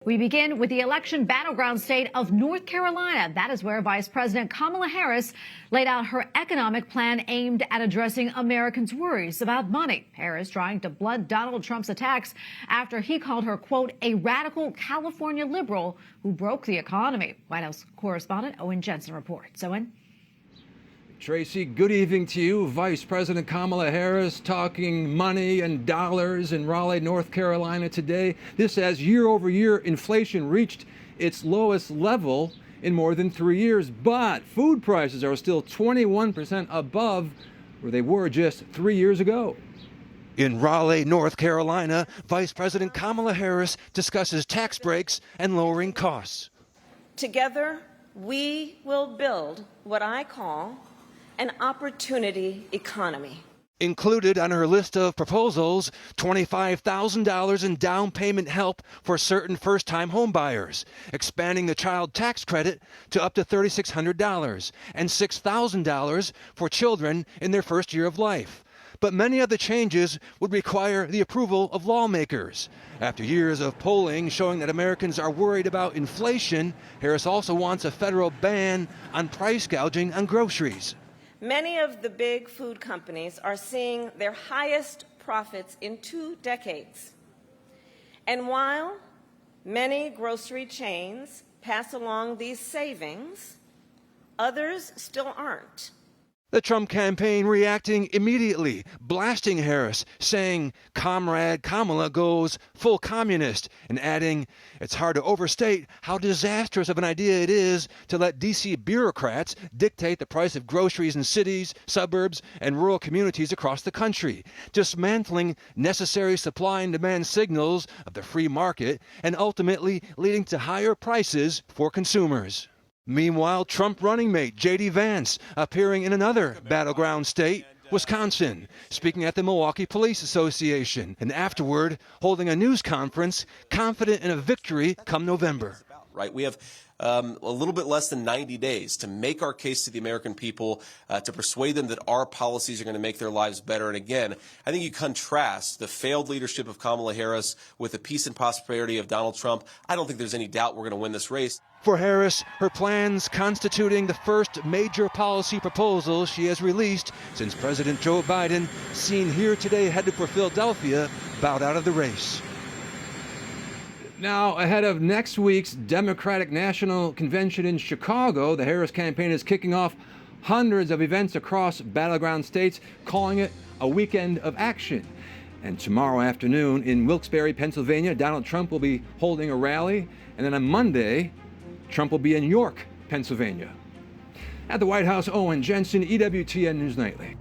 We begin with the election battleground state of North Carolina. That is where Vice President Kamala Harris laid out her economic plan aimed at addressing Americans' worries about money. Harris trying to blunt Donald Trump's attacks after he called her, quote, a radical California liberal who broke the economy. White House correspondent Owen Jensen reports. Owen? Tracy, good evening to you. Vice President Kamala Harris talking money and dollars in Raleigh, North Carolina today. This as year-over-year inflation reached its lowest level in more than 3 years. But food prices are still 21% above where they were just 3 years ago. In Raleigh, North Carolina, Vice President Kamala Harris discusses tax breaks and lowering costs. Together, we will build what I call an opportunity economy. Included on her list of proposals, $25,000 in down payment help for certain first-time home buyers, expanding the child tax credit to up to $3,600, and $6,000 for children in their first year of life. But many of the changes would require the approval of lawmakers. After years of polling showing that Americans are worried about inflation, Harris also wants a federal ban on price gouging on groceries. Many of the big food companies are seeing their highest profits in 2 decades. And while many grocery chains pass along these savings, others still aren't. The Trump campaign reacting immediately, blasting Harris, saying Comrade Kamala goes full communist, and adding, it's hard to overstate how disastrous of an idea it is to let D.C. bureaucrats dictate the price of groceries in cities, suburbs, and rural communities across the country, dismantling necessary supply and demand signals of the free market and ultimately leading to higher prices for consumers. Meanwhile, Trump running mate JD Vance appearing in another battleground state, Wisconsin, speaking at the Milwaukee Police Association, and afterward holding a news conference confident in a victory come November. Right, we have a little bit less than 90 days to make our case to the American people, to persuade them that our policies are going to make their lives better. And again, I think you contrast the failed leadership of Kamala Harris with the peace and prosperity of Donald Trump. I don't think there's any doubt we're going to win this race. For Harris, her plans constituting the first major policy proposal she has released since President Joe Biden, seen here today headed for Philadelphia, bowed out of the race. Now, ahead of next week's Democratic National Convention in Chicago, the Harris campaign is kicking off hundreds of events across battleground states, calling it a weekend of action. And tomorrow afternoon in Wilkes-Barre, Pennsylvania, Donald Trump will be holding a rally. And then on Monday, Trump will be in York, Pennsylvania. At the White House, Owen Jensen, EWTN News Nightly.